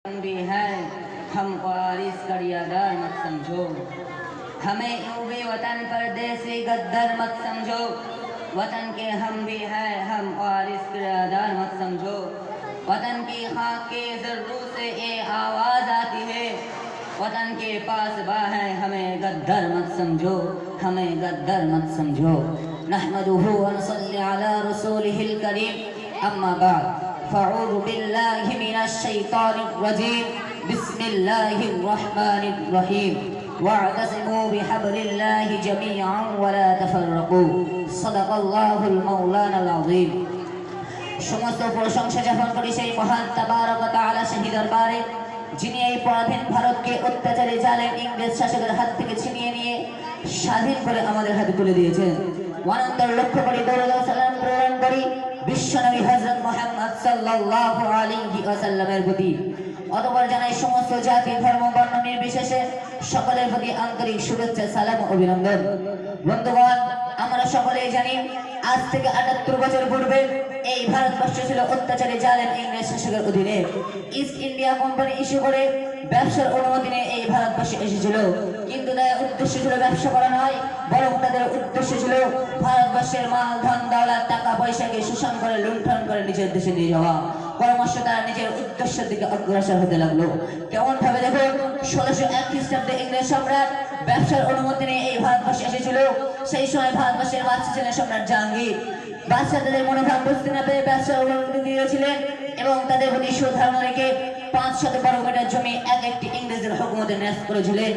भी हैं, हमको वारिस करियादार मत समझो। हमें यूं भी वतन परदेसी गद्दार मत समझो। वतन के हम भी हैं, हम वारिस करियादार मत समझो। वतन की खाक के ज़र्रों से ये आवाज़ आती है, वतन के पास बा है, हमें गद्दार मत समझो, हमें गद्दार मत समझो। नहमदुहु व नसल्ली अला रसूलिहिल करीम। अम्मा बाद फ़अऊज़ु बिल्लाहि मिनश शैतानिर रजीम। बिस्मिल्लाहिर रहमानिर रहीम। वाअतसिमू बिहब्लिल्लाहि जमीअन वला तफर्रकू। सदक़ल्लाहुल मौलानाल अज़ीम। সমস্ত প্রশংসা জ্ঞাপন করি সেই মহান তাবারক তাআলা সেই দরবারে, যিনি এই পরাধীন ভারতকে অত্যাচারী জালেম ইংরেজ শাসকের হাত থেকে ছিনিয়ে নিয়ে স্বাধীন করে আমাদের হাতে তুলে দিয়েছেন। অনন্তর লক্ষ্য করি দরুদ ও সালাম প্রেরণ করি বিশ্বনবী হযরত মুহাম্মদ সাল্লাল্লাহু আলাইহি ওয়াসাল্লামের প্রতি। অতঃপর জানাই সমস্ত জাতি ধর্ম বর্ণ নির্বিশেষে সকলের প্রতি আন্তরিক শুভেচ্ছা সালাম ও অভিনন্দন। বন্ধুগণ, আমরা সকলেই জানি আজ থেকে ৭৮ বছর পূর্বে এই ভারতবর্ষ ছিল অত্যাচারী জালেম ইংরেজ শাসকের অধীনে। ইস্ট ইন্ডিয়া কোম্পানি ইস্যু করে ব্যবসার অনুমতি নিয়ে এই ভারতবর্ষে এসেছিল, কিন্তু তাদের উদ্দেশ্য ছিল ব্যবসা করা নয়, বরং তাদের উদ্দেশ্য ছিল ভারতবর্ষের মাল ধন দৌলত টাকা পয়সাকে শোষণ করে লুণ্ঠন করে নিজের দেশে নিয়ে যাওয়া। ক্রমশ তারা নিজের উদ্দেশ্যের দিকে অগ্রসর হতে লাগলো। কেমন ভাবে দেখো, ১৬০১ খ্রিস্টাব্দে ইংরেজ সম্রাট ব্যবসার অনুমতি নিয়ে এই ভারতবর্ষে এসেছিল। সেই সময় ভারতবর্ষের বাদশা ছিলেন সম্রাট জাহাঙ্গীর। বাদশা তাদের মনোভাব বুঝতে না পেরে ব্যবসার অনুমতি দিয়েছিলেন এবং তাদের প্রতি সুধারণা রেখে ৫০০ বর্গমিটার জমি এক একটি ইংরেজের হুকুমতে ন্যস্ত করেছিলেন।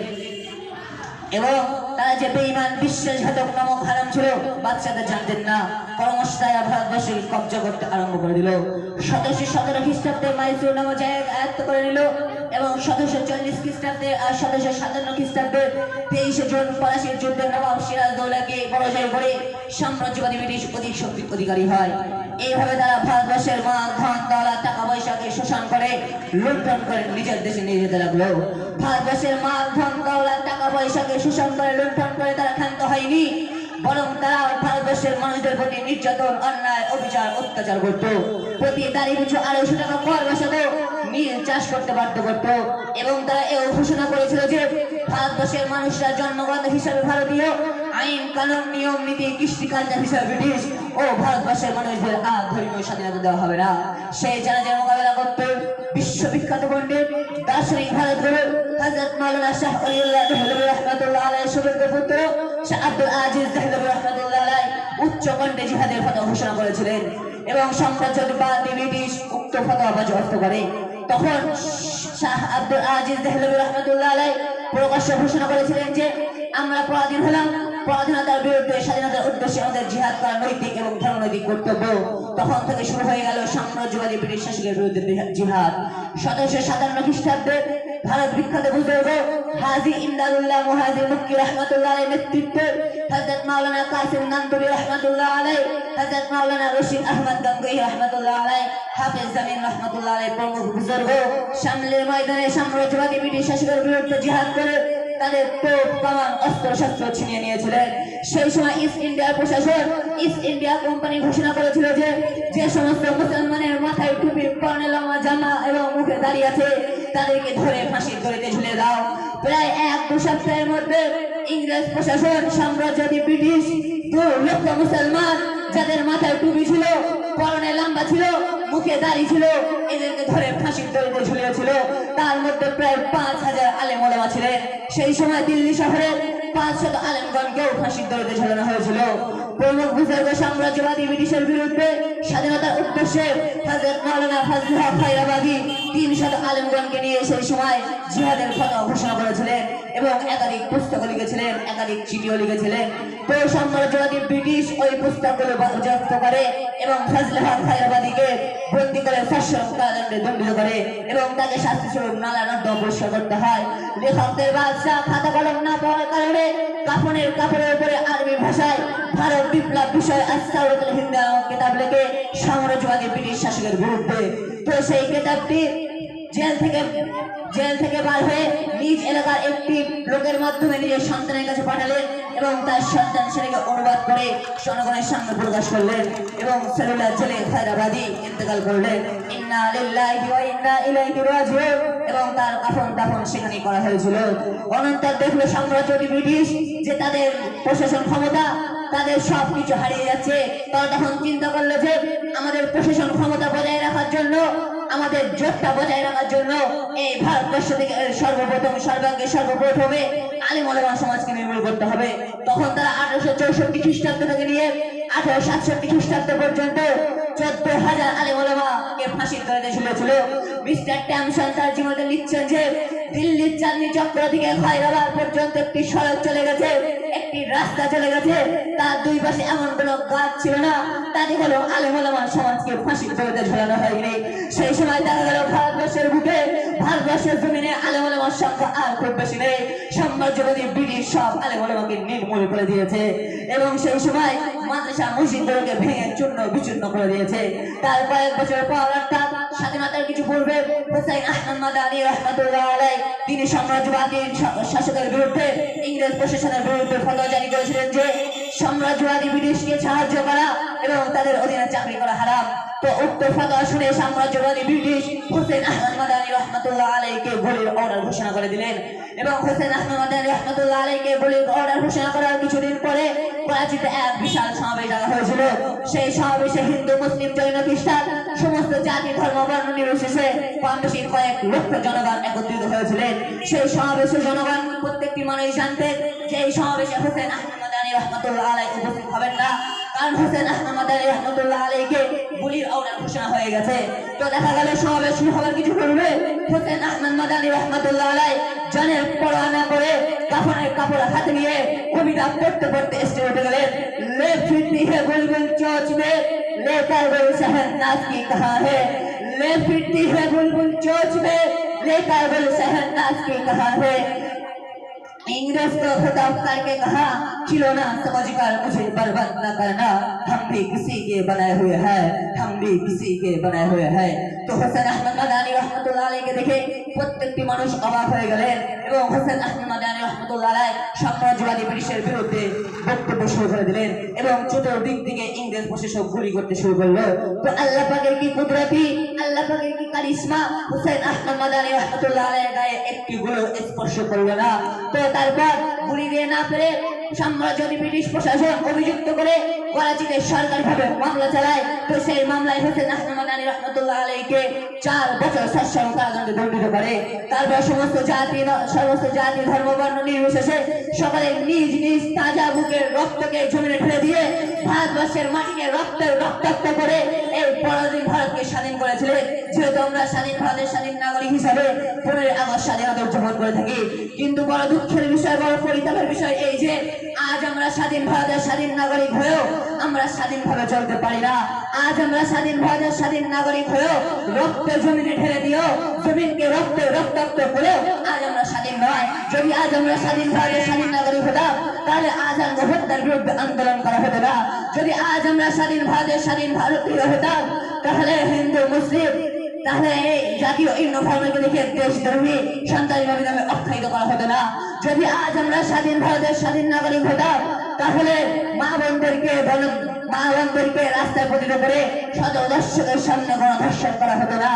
এবং তারা যে বেঈমান বিশ্বাসঘাতক নামক হারাম ছিল বাদশাহ জানতেন না। ক্রমশ তারা ভারতবর্ষে কব্জা করতে আরম্ভ করে দিল। ১৭১৭ খ্রিস্টাব্দে মাইসুর নামক জায়গা আয়ত্ত করে নিল এবং ১৭৪০ খ্রিস্টাব্দে আর ১৭৫৭ খ্রিস্টাব্দে ২৩শে জুন ফরাসির যুদ্ধে নবাব সিরাজদৌলাকে পরাজয় করে সাম্রাজ্যবাদী ব্রিটিশ অধিক শক্তির অধিকারী হয়। এইভাবে তারা ভারতবর্ষের মাল ধন দৌলত টাকা পয়সাকে শোষণ করে লুণ্ঠন করে নিজের দেশে নিয়ে যেতে লাগলো। ভারতবর্ষের মাল ধন দৌলত টাকা পয়সাকে শোষণ করে লুণ্ঠন করে তারা ক্ষান্ত হয়নি, বরং তারা ভারতবর্ষের মানুষদের প্রতি নির্যাতন অন্যায় অবিচার অত্যাচার করত। প্রতি দাঁড়ি পিছু ২৫০ টাকা কর বসাতো, নীল চাষ করতে বাধ্য করত এবং তারা এও ঘোষণা করেছিল যে ভারতবর্ষের মানুষরা জন্মগত হিসাবে ভারতীয়, আইন কানুন নিয়ম নীতি কৃষ্টিকালচার হিসাবে ব্রিটিশ ও ভারতবর্ষের মানুষদের আর ধর্মীয় স্বাধীনতা দেওয়া হবে না। সেই চ্যালেঞ্জের মোকাবেলা করতে বিশ্ববিখ্যাত পণ্ডিত দার্শনিক ভারতগুরু হযরত মাওলানা শাহ ওলিউল্লাহ দেহলভী রাহমাতুল্লাহ আলাইহির সুযোগ্য পুত্র শাহ আব্দুল আজিজ দেহলভী রাহমাতুল্লাহ আলাইহি উচ্চ কণ্ঠে জিহাদের ফতোয়া ঘোষণা করেছিলেন এবং সাম্রাজ্যবাদী ব্রিটিশ উক্ত ফতোয়া বাজেয়াপ্ত করে। তখন শাহ আব্দুল আজিজ দেহলভী রাহমাতুল্লাহ আলাইহি প্রকাশ্যে ঘোষণা করেছিলেন যে আমরা পরাধীন হলাম, পরাধীনতার বিরুদ্ধে স্বাধীনতার উদ্দেশ্যে আমাদের জিহাদ করা নৈতিক এবং ধর্মনৈতিক কর্তব্য। তখন থেকে শুরু হয়ে গেল সাম্রাজ্যবাদী ব্রিটিশ শাসকের বিরুদ্ধে জিহাদ। ১৭৫৭ খ্রিস্টাব্দে ভারত বিখ্যাত বুজুর্গ হাজী ইমদাদুল্লাহ মুহাজির মক্কি রাহমাতুল্লাহ আলাইহির নেতৃত্বে হযরত মাওলানা কাসিম নানতুবি রাহমাতুল্লাহ আলাইহি, হযরত মাওলানা রশিদ আহমদ গঙ্গোহী রাহমাতুল্লাহ আলাইহি, হাফেজ জামিল রাহমাতুল্লাহ আলাইহি প্রমুখ বুজুর্গ সামনের ময়দানে সাম্রাজ্যবাদী ব্রিটিশ শাসকের বিরুদ্ধে জিহাদ করে তাদের তোপ কামান অস্ত্র শস্ত্র ছিনিয়ে নিয়েছিলেন। সেই সময় ইস্ট ইন্ডিয়ার প্রশাসন ইস্ট ইন্ডিয়া কোম্পানি ঘোষণা করেছিল যে যে সমস্ত মুসলমানের মাথায় টুপি পরনে লম্বা জামা এবং মুখে দাঁড়িয়ে আছে তাদেরকে ধরে ফাঁসির দড়িতে ঝুলে দাও। প্রায় ১-২ সপ্তাহের মধ্যে ইংরেজ প্রশাসন সাম্রাজ্যবাদী ব্রিটিশ ২ লক্ষ মুসলমান যাদের মাথায় টুপি ছিল, পরনে লম্বা ছিল, মুখে দাড়ি ছিল, এদেরকে ধরে ফাঁসির দড়িতে ঝুলিয়েছিল। তার মধ্যে প্রায় ৫০০০ আলেম ওলামা ছিলেন। সেই সময় দিল্লি শহরে ৫০০ আলেমগণকেও ফাঁসির দড়িতে ঝুলানো হয়েছিল। প্রমুখ বুজুর্গ সাম্রাজ্যবাদী ব্রিটিশের বিরুদ্ধে স্বাধীনতার উদ্দেশ্যে হযরত মাওলানা ফজলুল হক খায়রাবাদী ৩০০ আলেমগণকে নিয়ে সেই সময় জিহাদের ফতোয়া ঘোষণা করেছিলেন এবং একাধিক পুস্তক লিখেছিলেন, একাধিক চিঠিও লিখেছিলেন। তো সাম্রাজ্যবাদী ব্রিটিশ ওই পুস্তকগুলো বাজেয়াপ্ত করে এবং ফজলুল হক খায়রাবাদীকে বন্দী করে ৪০০ কারাদণ্ডে দণ্ডিত করে এবং তাকে শাস্তি স্বরূপ নালা নর্দমা পরিষ্কার করতে হয়। লেখকদের বাদশাহ খাতা কলম না পাওয়ার কারণে কাফনের কাপড়ের উপরে আরবি ভাষায় ভারত বিপ্লব বিষয় আস-সাওরাতুল হিন্দ নামক কিতাব লিখে সাম্রাজ্যবাদী ব্রিটিশ শাসকের বিরুদ্ধে। তো সেই কিতাবটি জেল থেকে জেল থেকে বার হয়ে নিজ এলাকার একটি লোকের মাধ্যমে নিজের সন্তানের কাছে পাঠালেন এবং তার সন্তান সেটাকে অনুবাদ করে জনগণের সামনে প্রকাশ করলেন এবং সেলুলার জেলে হায়দ্রাবাদী ইন্তেকাল করলেন। ইন্না লিল্লাহি ওয়া ইন্না ইলাইহি রাজিউন এবং তার কাফন দাফন সেখানে করা হয়েছিল। অনন্তর দেখলো সাম্রাজ্যবাদী ব্রিটিশ যে তাদের প্রশাসন ক্ষমতা তাদের সবকিছু হারিয়ে যাচ্ছে। তারা তখন চিন্তা করলো যে আমাদের প্রশাসন ক্ষমতা বজায় রাখার জন্য, আমাদের জোটটা বজায় রাখার জন্য এই ভারতবর্ষ থেকে সর্বপ্রথমে আলিম ওলামা সমাজকে নির্মূল করতে হবে। তখন তারা 1864 খ্রিস্টাব্দ থেকে নিয়ে 1867 খ্রিস্টাব্দ পর্যন্ত 14,000 আলিম ওলামাকে ফাঁসির দড়িতে ঝুলিয়েছিল। মিস্টার ট্যামসন তার জীবনে লিখছেন যে দিল্লির চাঁদনি চক্র থেকে হায়দ্রাবাদ পর্যন্ত একটি সড়ক চলে গেছে, একটি রাস্তা চলে গেছে, তার দুই পাশে এমন কোনো গাছ ছিল না, তাতে হলো আলিম ওলামা সমাজকে ফাঁসির দড়িতে ঝুলানো হয়নি। সেই সময় দেখা গেল ভারতবর্ষের বুকে, ভারতবর্ষের জমিনে আলিম ওলামার সংখ্যা আর খুব বেশি নেই। সাম্রাজ্যবাদী ব্রিটিশ সব আলিম ওলামাকে নির্মূল করে দিয়েছে এবং সেই সময় মাদ্রাসা মসজিদগুলোকে ভেঙে চূর্ণ বিচূর্ণ করে দিয়েছে। তার কয়েক বছর পর অর্থাৎ স্বাধীনতার কিছু পূর্বে হুসাইন আহমদ মাদানী রাহমাতুল্লাহ আলাইহি তিনি সাম্রাজ্যবাদী শাসকের বিরুদ্ধে, ইংরেজ প্রশাসনের বিরুদ্ধে ফতোয়া জারি করেছিলেন যে সাম্রাজ্যবাদী ব্রিটিশকে সাহায্য করা এবং তাদের অধীনে চাকরি করা হারাম। তো উক্ত ফতোয়া শুনে সাম্রাজ্যবাদী ব্রিটিশ হুসাইন আহমদ মাদানী রাহমাতুল্লাহ আলাইহিকে গুলির অর্ডার ঘোষণা করে দিলেন এবং হুসাইন আহমদ মাদানী রাহমাতুল্লাহ আলাইহিকে গুলির অর্ডার ঘোষণা করার কিছুদিন পরে করাচিতে এক বিশাল সমাবেশ ডাকা হয়েছিল। সেই সমাবেশে হিন্দু, মুসলিম, জৈন, খ্রিস্টান সমস্ত জাতি, ধর্ম, বর্ণ নির্বিশেষে কম বেশি কয়েক লক্ষ জনগণ একত্রিত হয়েছিলেন। সেই সমাবেশে জনগণ প্রত্যেকটি মানুষ জানতেন যে এই সমাবেশে হুসাইন আহমদ মাদানী রাহমাতুল্লাহ আলাইহি উপস্থিত হবেন না, কারণ হুসাইন আহমদ মাদানী রাহমাতুল্লাহ আলাইহিকে গুলির অর্ডার ঘোষণা হয়ে গেছে। তো দেখা গেল সমাবেশ শুরু হওয়ার কিছু পূর্বে হুসাইন আহমদ মাদানী রাহমাতুল্লাহ আলাইহি জানের পরোয়া না করে কাফনের কাপড় হাতে নিয়ে কবিতা পড়তে পড়তে স্টেজে উঠে গেলেন। ले फिरती है बुलबुल चोंच में लेकर वो शहनाज की कहाँ है, ले फिरती है बुलबुल चोंच में लेकर वो शहनाज की कहाँ है। इंग्रेज को खिताब करके कहा खिलौना समझकर मुझे बर्बाद न करना, हम भी किसी के बनाए हुए हैं, हम भी किसी के बनाए हुए हैं। तो হুসাইন আহমদ মাদানী রাহমাতুল্লাহ আলাইহিকে দেখে প্রত্যেকটি মানুষ অবাক হয়ে গেলেন এবং হুসাইন আহমদ মাদানী রাহমাতুল্লাহ আলাইহি সাম্রাজ্যবাদী ব্রিটিশের বিরুদ্ধে বক্তব্য শুরু করে দিলেন এবং চতুর্দিক থেকে ইংরেজ প্রশাসক গুলি করতে শুরু করলো। তো আল্লাহ পাকের কি কুদরতি, আল্লাহ পাকের কি কারিশমা, হুসাইন আহমদ মাদানী রাহমাতুল্লাহ আলাইহির গায়ে একটি গুলো স্পর্শ করলো না। তো তারপর গুলি দিয়ে না পেরে সাম্রাজ্যবাদী ব্রিটিশ প্রশাসন অভিযুক্ত করে করাচিতে সরকারিভাবে মামলা চালায়। তো সেই মামলায় হুসাইন আহমদ মাদানী রাহমাতুল্লাহ আলাইহিকে 4 বছর সশ্রম কারাদণ্ডে দণ্ডিত করে। তারপর সমস্ত জাতি ধর্ম বর্ণ নির্বিশেষে সকলে নিজ নিজ তাজা বুকের রক্তকে জমিনে ঢেলে দিয়ে ভারতবর্ষের মাটিকে রক্তাক্ত করে এই পরাধীন ভারতকে স্বাধীন করেছিলেন। যেহেতু আমরা স্বাধীন ভারতের স্বাধীন নাগরিক হিসাবে 15 আগস্ট স্বাধীনতা উদযাপন করে থাকি, কিন্তু বড় দুঃখের বিষয়, বড় পরিতাপের বিষয় এই যে আজ আমরা স্বাধীন ভারতের স্বাধীন নাগরিক হয়েও আমরা স্বাধীনভাবে চলতে পারি না। আজ আমরা স্বাধীন ভারতের স্বাধীন নাগরিক হয়েও রক্ত জমিনে ঢেলে দিয়েও জমিনকে রক্তাক্ত করেও আজ আমরা স্বাধীন নয়। যদি আজ আমরা স্বাধীন ভারতের স্বাধীন নাগরিক হতাম তাহলে আজ আমরা হত্যার বিরুদ্ধে আন্দোলন করা হতো না। যদি আজ আমরা স্বাধীন ভারতের স্বাধীন ভারতীয় হতাম তাহলে হিন্দু, মুসলিম, তাহলে এই জাতীয় ইউনিফর্মকে দেখে দেশদ্রোহী, সন্ত্রাসবাদী নামে আখ্যায়িত করা হতো না। যদি আজ আমরা স্বাধীন ভারতের স্বাধীন নাগরিক হতাম তাহলে মা বোনদেরকে রাস্তায় পতিত করে শত দর্শকের সামনে গণধর্ষণ করা হতো না।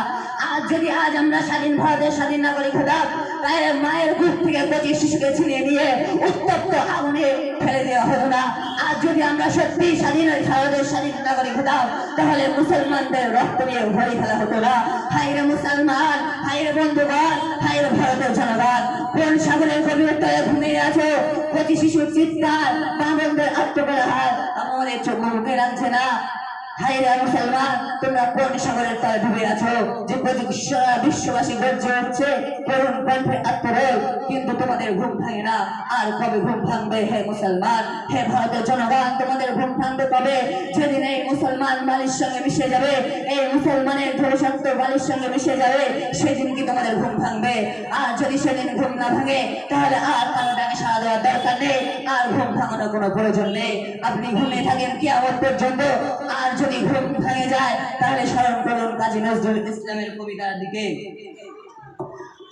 আজ আমরা স্বাধীন ভারতের স্বাধীন নাগরিক হতাম তাহলে মায়ের বুক থেকে 25 শিশুকে ছিনিয়ে নিয়ে উত্তপ্ত আগুনে ফেলে দেওয়া হতো না। আজ যদি আমরা সত্যি স্বাধীন ভারতের স্বাধীন নাগরিক হতাম তাহলে মুসলমানদের রক্ত নিয়ে ভরে ফেলা হতো না। হায়রে মুসলমান, হায়রে বন্ধুগণ, হায়রে ভারতের জনগণ, কোন সাগরের গভীরতায় ঘুমিয়ে আছো? 25 শিশুর চিৎকার, মা বোনদের আত্মপ্রহার আমাদের চোখ মুখে রাখছে না। হায়রে মুসলমান, তোমরা কোন সাগরের তলে ডুবে আছো যে বিশ্ববাসী গর্জে উঠছে করুণ কণ্ঠে আত্মরোধ, কিন্তু তোমাদের ঘুম ভাঙে না। আর কবে ঘুম ভাঙবে হে মুসলমান, হে ভারতের জনগণ? তোমাদের ঘুম ভাঙবে কবে? যেদিন এই মুসলমান বালির সঙ্গে মিশে যাবে, এই মুসলমানের ধৈর্যশক্ত বালির সঙ্গে মিশে যাবে, সেদিন কি তোমাদের ঘুম ভাঙবে? আর যদি সেদিন ঘুম না ভাঙে তাহলে আর কারো ডাকে সাড়া দেওয়ার দরকার নেই, আর ঘুম ভাঙানোর কোনো প্রয়োজন নেই। আপনি ঘুমিয়ে থাকেন কিয়ামত পর্যন্ত, আর যদি ঘুম ভেঙে যায় তাহলে স্মরণ করুন কাজী নজরুল ইসলামের কবিতার দিকে।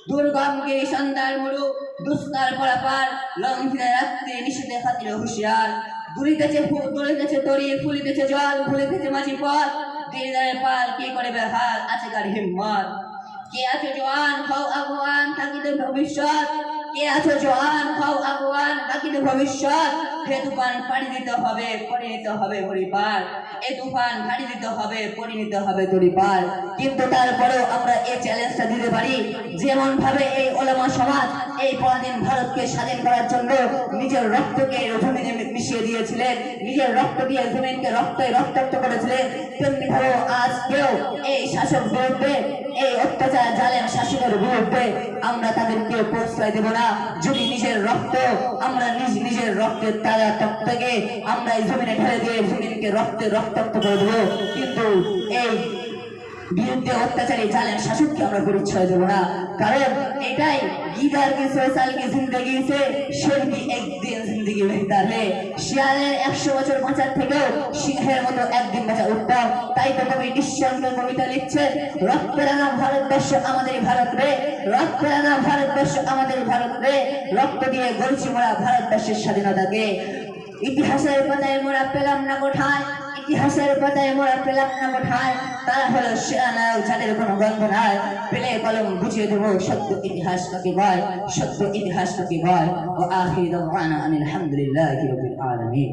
দুর্গম গিরি সন্ধ্যার মুড়ু দুষ্কার পরাপার লঙ্ঘিতে রাত্রি নিষেধে খাতিরে হুঁশিয়ার দুলিতেছে তরি ফুলিতেছে জল ভুলিতেছে মাঝি পথ দিদারে পার কি করে বেহাল আছে কার হিম্মত কে আছো জওয়ান হও আগুয়ান থাকিতে ভবিষ্যৎ কে আছো জওয়ান হও আগুয়ান থাকিতে ভবিষ্যৎ হে তুফান পাড়ি দিতে হবে পরিণত হবে হরিপার এ তুফান পাড়ি দিতে হবে পরিণত হবে তরিপার কিন্তু তারপরেও আমরা এই চ্যালেঞ্জটা দিতে পারি যেমন ভাবে এই ওলামা সমাজ এই পরাধীন ভারতকে স্বাধীন করার জন্য নিজের রক্তকে জমিনে মিশিয়ে দিয়েছিলেন নিজের রক্ত দিয়ে জমিনকে রক্তাক্ত করেছিলেন তেমনি ভাবে আজকেও এই শাসক বিরুদ্ধে এই অত্যাচার জালেম শাসকের বিরুদ্ধে আমরা তাদেরকে প্রশ্রয় দেব না যদি নিজের রক্ত আমরা নিজের রক্তের তাজা তক্তকে আমরা এই জমিনে ঢেলে দিয়ে জমিনকে রক্তাক্ত করে দেবো কিন্তু এই বিরুদ্ধে অত্যাচারী জালেম শাসককে আমরা পরিচয় দেবো না কারণ এটাই গিদার কি 100 সাল की जिंदगी से शेर की एक दिन जिंदगी बेहतर है শিয়ালের 100 বছর বাঁচার থেকেও সিংহের মতো একদিন বাঁচা উত্তম তাই তো কবি নিঃসঙ্গ কবিতা লিখছেন রক্তরাঙা ভারতবর্ষ আমাদের ভারত রে রক্তরাঙা ভারতবর্ষ আমাদের ভারত রে রক্ত দিয়ে গড়ছি মোরা ভারতবর্ষের স্বাধীনতাকে ইতিহাসের পাতায় মোরা পেলাম না কোথায় ইতিহাসের পাতায় মোরা পেলাম না কোথায় তারা হলো সেনানায়ক যাদের কোনো গন্ধ নাই পেলে কলম বুঝিয়ে দেবো সত্য ইতিহাস কাকে বয় সত্য ইতিহাস কাকে বয় ও আখির দাওয়ানা আনিল হামদুলিল্লাহি রাব্বিল আলামিন।